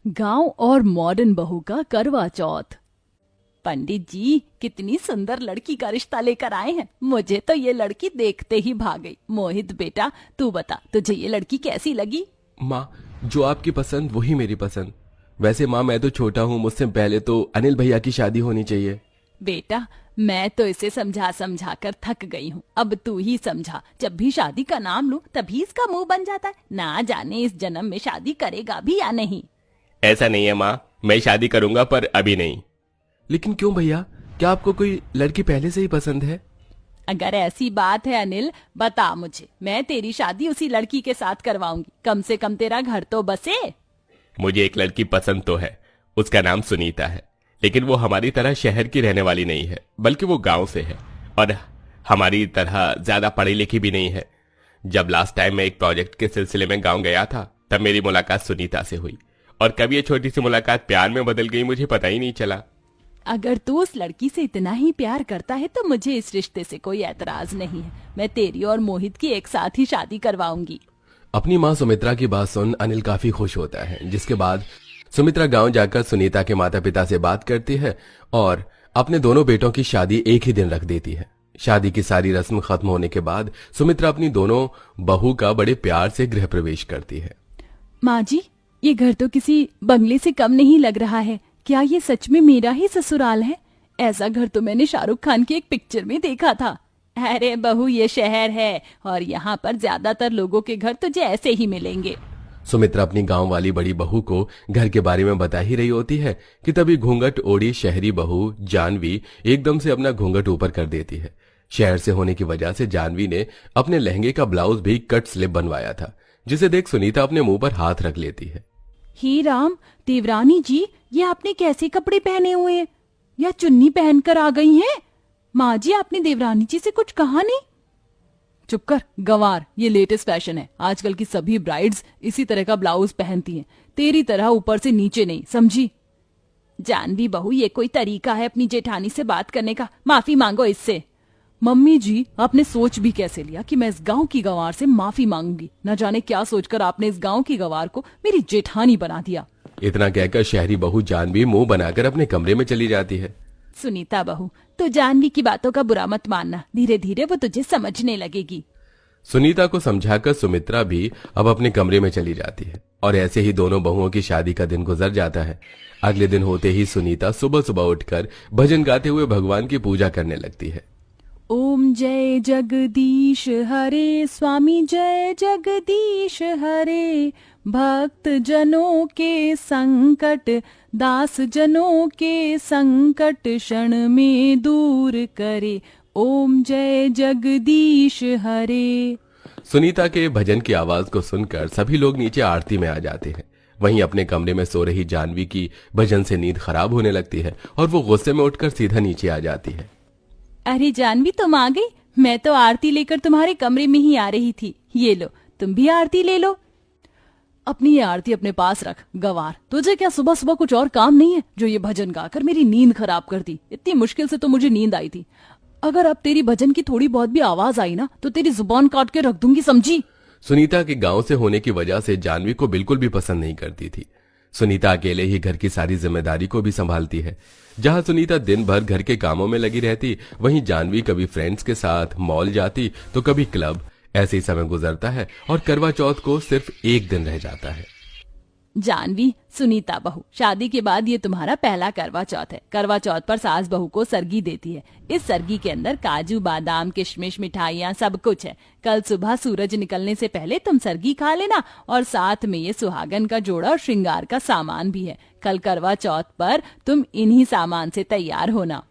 गांव और मॉडर्न बहू का करवा चौथ। पंडित जी कितनी सुंदर लड़की का रिश्ता लेकर आए हैं। मुझे तो ये लड़की देखते ही भाग गई। मोहित बेटा, तू बता, तुझे ये लड़की कैसी लगी? माँ, जो आपकी पसंद वही मेरी पसंद। वैसे माँ, मैं तो छोटा हूँ, मुझसे पहले तो अनिल भैया की शादी होनी चाहिए। बेटा, मैं तो इसे समझा समझा कर थक गई हूँ। अब तू ही समझा। जब भी शादी का नाम लूं तभी इसका मुंह बन जाता है। ना जाने इस जन्म में शादी करेगा भी या नहीं। ऐसा नहीं है माँ, मैं शादी करूंगा पर अभी नहीं। लेकिन क्यों भैया, क्या आपको कोई लड़की पहले से ही पसंद है? अगर ऐसी बात है अनिल, बता मुझे। मैं तेरी शादी उसी लड़की के साथ करवाऊंगी। कम से कम तेरा घर तो बसे। मुझे एक लड़की पसंद तो है, उसका नाम सुनीता है। लेकिन वो हमारी तरह शहर की रहने वाली नहीं है, बल्कि वो गांव से है और हमारी तरह ज्यादा पढ़ी लिखी भी नहीं है। जब लास्ट टाइम मैं एक प्रोजेक्ट के सिलसिले में गांव गया था, तब मेरी मुलाकात सुनीता से हुई और कब ये छोटी सी मुलाकात प्यार में बदल गई मुझे पता ही नहीं चला। अगर तू उस लड़की से इतना ही प्यार करता है तो मुझे इस रिश्ते से कोई एतराज नहीं है। मैं तेरी और मोहित की एक साथ ही शादी करवाऊंगी। अपनी माँ सुमित्रा की बात सुन अनिल काफी खुश होता है, जिसके बाद सुमित्रा गांव जाकर सुनीता के माता पिता से बात करती है और अपने दोनों बेटों की शादी एक ही दिन रख देती है। शादी की सारी रस्म खत्म होने के बाद सुमित्रा अपनी दोनों बहू का बड़े प्यार से गृह प्रवेश करती है। माँ जी, ये घर तो किसी बंगले से कम नहीं लग रहा है। क्या ये सच में मेरा ही ससुराल है? ऐसा घर तो मैंने शाहरुख खान की एक पिक्चर में देखा था। अरे बहू, ये शहर है और यहाँ पर ज्यादातर लोगों के घर तुझे ऐसे ही मिलेंगे। सुमित्रा अपनी गांव वाली बड़ी बहू को घर के बारे में बता ही रही होती है कि तभी घूंघट ओढ़ी शहरी बहू जानवी एकदम से अपना घूंघट ऊपर कर देती है। शहर से होने की वजह से जानवी ने अपने लहंगे का ब्लाउज भी कट स्लिप बनवाया था, जिसे देख सुनीता अपने मुंह पर हाथ रख लेती है। ही राम, देवरानी जी, ये आपने कैसे कपड़े पहने हुए हैं? या चुन्नी पहनकर आ गई हैं? माँ जी, आपने देवरानी जी से कुछ कहा नहीं? चुप कर गंवार, ये लेटेस्ट फैशन है। आजकल की सभी ब्राइड्स इसी तरह का ब्लाउज पहनती हैं, तेरी तरह ऊपर से नीचे नहीं, समझी? जानवी बहू, ये कोई तरीका है अपनी जेठानी से बात करने का? माफी मांगो इससे। मम्मी जी, आपने सोच भी कैसे लिया कि मैं इस गांव की गंवार से माफी मांगूंगी? न जाने क्या सोचकर आपने इस गांव की गंवार को मेरी जेठानी बना दिया। इतना कहकर शहरी बहू जानवी मुंह बनाकर अपने कमरे में चली जाती है। सुनीता बहू, तो जानवी की बातों का बुरा मत मानना। धीरे धीरे वो तुझे समझने लगेगी। सुनीता को समझाकर सुमित्रा भी अब अपने कमरे में चली जाती है और ऐसे ही दोनों बहुओं की शादी का दिन गुजर जाता है। अगले दिन होते ही सुनीता सुबह सुबह उठकर भजन गाते हुए भगवान की पूजा करने लगती है। ओम जय जगदीश हरे, स्वामी जय जगदीश हरे। भक्त जनों के संकट, दास जनों के संकट क्षण में दूर करे। ओम जय जगदीश हरे। सुनीता के भजन की आवाज को सुनकर सभी लोग नीचे आरती में आ जाते हैं। वहीं अपने कमरे में सो रही जानवी की भजन से नींद खराब होने लगती है और वो गुस्से में उठकर सीधा नीचे आ जाती है। अरे जानवी, तुम आ गई? मैं तो आरती लेकर तुम्हारे कमरे में ही आ रही थी। ये लो, तुम भी आरती ले लो। अपनी ये आरती अपने पास रख। गवार, तुझे क्या सुबह सुबह कुछ और काम नहीं है जो ये भजन गाकर मेरी नींद खराब कर दी? इतनी मुश्किल से तो मुझे नींद आई थी। अगर अब तेरी भजन की थोड़ी बहुत भी आवाज आई ना तो तेरी जुबान काट के रख दूंगी, समझी? सुनीता के गांव से होने की वजह से जानवी को बिल्कुल भी पसंद नहीं करती थी। सुनीता अकेले ही घर की सारी जिम्मेदारी को भी संभालती है। जहां सुनीता दिन भर घर के कामों में लगी रहती, वहीं जानवी कभी फ्रेंड्स के साथ मॉल जाती तो कभी क्लब। ऐसे ही समय गुजरता है और करवा चौथ को सिर्फ एक दिन रह जाता है। जानवी, सुनीता बहू, शादी के बाद ये तुम्हारा पहला करवा चौथ है। करवा चौथ पर सास बहू को सरगी देती है। इस सरगी के अंदर काजू बादाम किशमिश मिठाइयाँ सब कुछ है। कल सुबह सूरज निकलने से पहले तुम सरगी खा लेना और साथ में ये सुहागन का जोड़ा और श्रृंगार का सामान भी है। कल करवा चौथ पर तुम इन्हीं सामान से तैयार होना।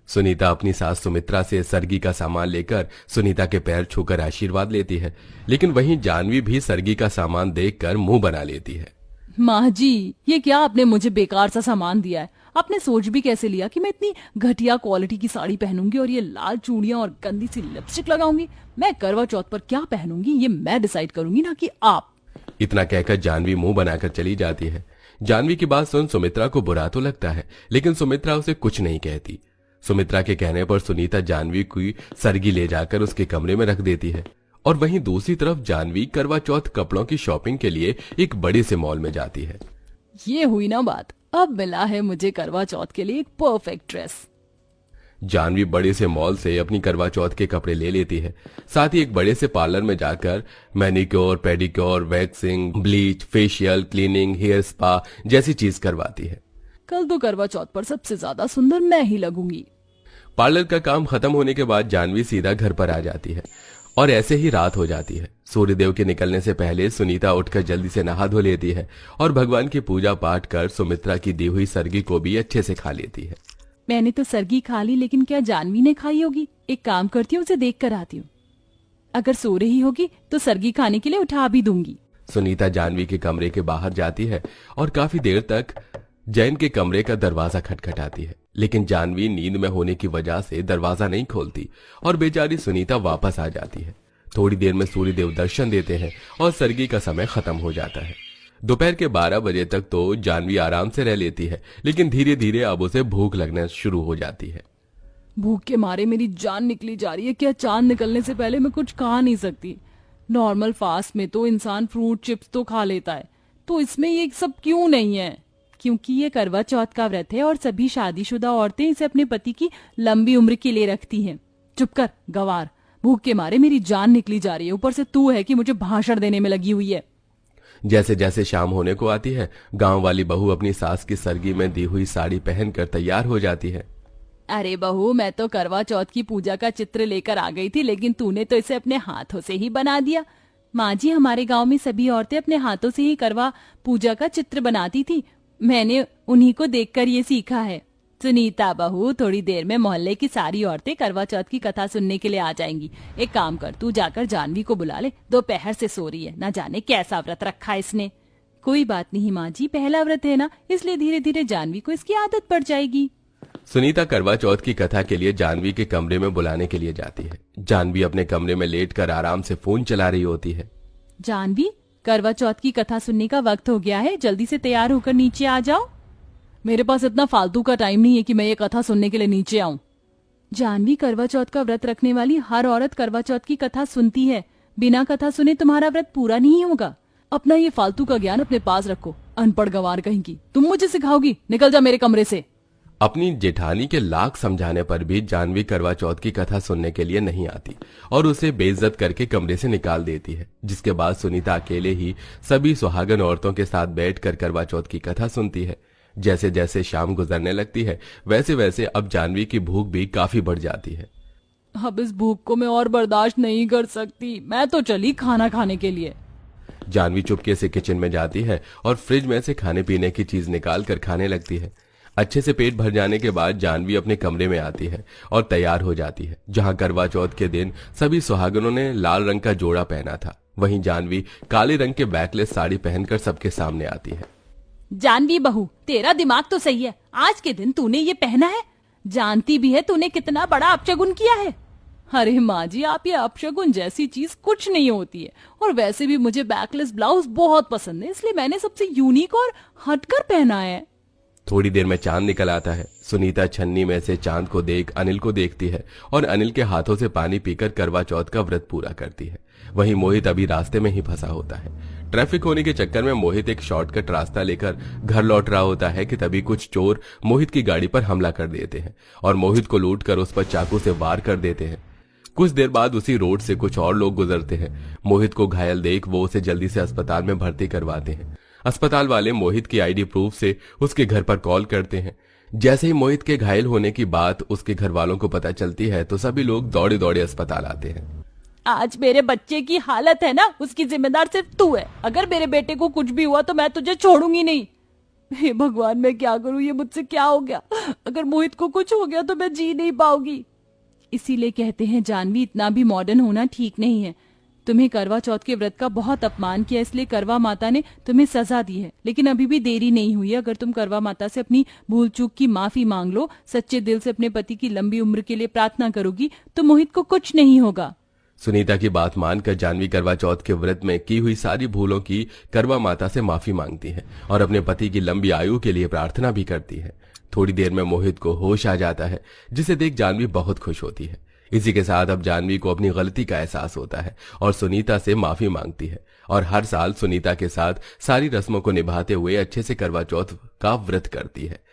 सुनीता अपनी सास सुमित्रा से सरगी का सामान लेकर सुनीता के पैर छूकर आशीर्वाद लेती है, लेकिन वहीं जानवी भी सरगी का सामान देखकर मुंह बना लेती है। माँ जी, ये क्या आपने मुझे बेकार सा सामान दिया है? आपने सोच भी कैसे लिया कि मैं इतनी घटिया क्वालिटी की साड़ी पहनूंगी और ये लाल चूड़ियां और गंदी सी लिपस्टिक लगाऊंगी? मैं करवा चौथ पर क्या पहनूंगी ये मैं डिसाइड करूंगी, ना कि आप। इतना कहकर जानवी मुंह बनाकर चली जाती है। जानवी की बात सुन सुमित्रा को बुरा तो लगता है, लेकिन सुमित्रा उसे कुछ नहीं कहती। सुमित्रा के कहने पर सुनीता जानवी की सरगी ले जाकर उसके कमरे में रख देती है और वहीं दूसरी तरफ जानवी करवा चौथ कपड़ों की शॉपिंग के लिए एक बड़े से मॉल में जाती है। ये हुई ना बात, अब मिला है मुझे करवा चौथ के लिए एक परफेक्ट ड्रेस। जानवी बड़े से मॉल से अपनी करवा चौथ के कपड़े ले लेती है। साथ ही एक बड़े से पार्लर में जाकर manicure, pedicure, waxing, bleach, facial, cleaning, hair spa जैसी चीज करवाती है। कल तो करवा चौथ पर सबसे ज्यादा सुंदर मैं ही लगूंगी। पार्लर का काम खत्म होने के बाद जानवी सीधा घर पर आ जाती है और ऐसे ही रात हो जाती है। सूर्यदेव के निकलने से पहले सुनीता उठकर जल्दी से नहा धो लेती है और भगवान की पूजा पाठ कर सुमित्रा की दी हुई सरगी को भी अच्छे से खा लेती है। मैंने तो सरगी खा ली, लेकिन क्या जानवी ने खाई होगी? एक काम करती हूँ, उसे देख कर आती हूँ। अगर सो रही होगी तो सरगी खाने के लिए उठा भी दूंगी। सुनीता जानवी के कमरे के बाहर जाती है और काफी देर तक जैन के कमरे का दरवाजा खटखटाती है, लेकिन जानवी नींद में होने की वजह से दरवाजा नहीं खोलती और बेचारी सुनीता वापस आ जाती है। थोड़ी देर में सूर्यदेव दर्शन देते हैं और सरगी का समय खत्म हो जाता है। दोपहर के 12 बजे तक तो जानवी आराम से रह लेती है, लेकिन धीरे धीरे अब उसे भूख लगना शुरू हो जाती है। भूख के मारे मेरी जान निकली जा रही है। क्या चांद निकलने से पहले मैं कुछ खा नहीं सकती? नॉर्मल फास्ट में तो इंसान फ्रूट चिप्स तो खा लेता है, तो इसमें ये सब क्यों नहीं है? क्योंकि ये करवा चौथ का व्रत है और सभी शादीशुदा औरतें इसे अपने पति की लंबी उम्र के लिए रखती हैं। चुप कर गवार, भूख के मारे मेरी जान निकली जा रही है, ऊपर से तू है कि मुझे भाषण देने में लगी हुई है। जैसे जैसे शाम होने को आती है, गांव वाली बहू अपनी सास की सरगी में दी हुई साड़ी पहनकर तैयार हो जाती है। अरे बहू, मैं तो करवा चौथ की पूजा का चित्र लेकर आ गई थी, लेकिन तूने तो इसे अपने हाथों से ही बना दिया। माँ जी, हमारे गांव में सभी औरतें अपने हाथों से ही करवा पूजा का चित्र बनाती थी। मैंने उन्हीं को देखकर ये सीखा है। सुनीता बहू, थोड़ी देर में मोहल्ले की सारी औरतें करवा चौथ की कथा सुनने के लिए आ जाएंगी। एक काम कर, तू जाकर जानवी को बुला ले, दोपहर से सो रही है, ना जाने कैसा व्रत रखा है इसने। कोई बात नहीं माँ जी, पहला व्रत है ना, इसलिए धीरे धीरे जानवी को इसकी आदत पड़ जाएगी। सुनीता करवा चौथ की कथा के लिए जानवी के कमरे में बुलाने के लिए जाती है। जानवी अपने कमरे में लेटकर आराम से फोन चला रही होती है। जानवी, करवा चौथ की कथा सुनने का वक्त हो गया है, जल्दी से तैयार होकर नीचे आ जाओ। मेरे पास इतना फालतू का टाइम नहीं है कि मैं ये कथा सुनने के लिए नीचे आऊं। जानवी, करवा चौथ का व्रत रखने वाली हर औरत करवा चौथ की कथा सुनती है। बिना कथा सुने तुम्हारा व्रत पूरा नहीं होगा। अपना ये फालतू का ज्ञान अपने पास रखो, अनपढ़ गंवार कहीं की। तुम मुझे सिखाओगी? निकल जा मेरे कमरे से। अपनी जेठानी के लाख समझाने पर भी जानवी करवा चौथ की कथा सुनने के लिए नहीं आती और उसे बेइज्जत करके कमरे से निकाल देती है। जिसके बाद सुनीता अकेले ही सभी सुहागन औरतों के साथ बैठकर करवा चौथ की कथा सुनती है। जैसे जैसे शाम गुजरने लगती है, वैसे वैसे अब जानवी की भूख भी काफी बढ़ जाती है। अब इस भूख को मैं और बर्दाश्त नहीं कर सकती, मैं तो चली खाना खाने के लिए। जानवी चुपके से किचन में जाती है और फ्रिज में से खाने पीने की चीज निकाल कर खाने लगती है। अच्छे से पेट भर जाने के बाद जानवी अपने कमरे में आती है और तैयार हो जाती है। जहां करवा चौथ के दिन सभी सुहागनों ने लाल रंग का जोड़ा पहना था, वहीं जानवी काले रंग के बैकलेस साड़ी पहनकर सबके सामने आती है। जानवी बहू, तेरा दिमाग तो सही है, आज के दिन तूने ये पहना है, जानती भी है तूने कितना बड़ा अपशगुन किया है। अरे माँ जी, आप ये अपशगुन जैसी चीज कुछ नहीं होती है, और वैसे भी मुझे बैकलेस ब्लाउज बहुत पसंद है, इसलिए मैंने सबसे यूनिक और हटकर पहना है। थोड़ी देर में चांद निकल आता है। सुनीता छन्नी में से चांद को देख अनिल को देखती है और अनिल के हाथों से पानी पीकर करवा चौथ का व्रत पूरा करती है। वहीं मोहित अभी रास्ते में ही फंसा होता है। ट्रैफिक होने के चक्कर में मोहित एक शॉर्टकट रास्ता लेकर घर लौट रहा होता है कि तभी कुछ चोर मोहित की गाड़ी पर हमला कर देते हैं और मोहित को लूटकर उस पर चाकू से वार कर देते हैं। कुछ देर बाद उसी रोड से कुछ और लोग गुजरते हैं। मोहित को घायल देख वो उसे जल्दी से अस्पताल में भर्ती करवाते हैं। अस्पताल वाले मोहित की आईडी प्रूफ से उसके घर पर कॉल करते हैं। जैसे ही मोहित के घायल होने की बात उसके घर वालों को पता चलती है तो सभी लोग दौड़े दौड़े अस्पताल आते हैं। आज मेरे बच्चे की हालत है ना, उसकी जिम्मेदार सिर्फ तू है। अगर मेरे बेटे को कुछ भी हुआ तो मैं तुझे छोड़ूंगी नहीं। हे भगवान, मैं क्या करूं, ये मुझसे क्या हो गया? अगर मोहित को कुछ हो गया तो मैं जी नहीं पाऊंगी। इसीलिए कहते हैं जानवी, इतना भी मॉडर्न होना ठीक नहीं है। तुम्हें करवा चौथ के व्रत का बहुत अपमान किया, इसलिए करवा माता ने तुम्हें सजा दी है। लेकिन अभी भी देरी नहीं हुई है। अगर तुम करवा माता से अपनी भूल चूक की माफी मांग लो, सच्चे दिल से अपने पति की लंबी उम्र के लिए प्रार्थना करोगी, तो मोहित को कुछ नहीं होगा। सुनीता की बात मानकर जानवी करवा चौथ के व्रत में की हुई सारी भूलों की करवा माता से माफी मांगती है और अपने पति की लंबी आयु के लिए प्रार्थना भी करती है। थोड़ी देर में मोहित को होश आ जाता है, जिसे देख जानवी बहुत खुश होती है। इसी के साथ अब जानवी को अपनी गलती का एहसास होता है और सुनीता से माफी मांगती है और हर साल सुनीता के साथ सारी रस्मों को निभाते हुए अच्छे से करवा चौथ का व्रत करती है।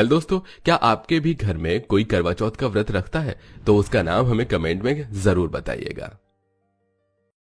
दोस्तों, क्या आपके भी घर में कोई करवा चौथ का व्रत रखता है? तो उसका नाम हमें कमेंट में जरूर बताइएगा।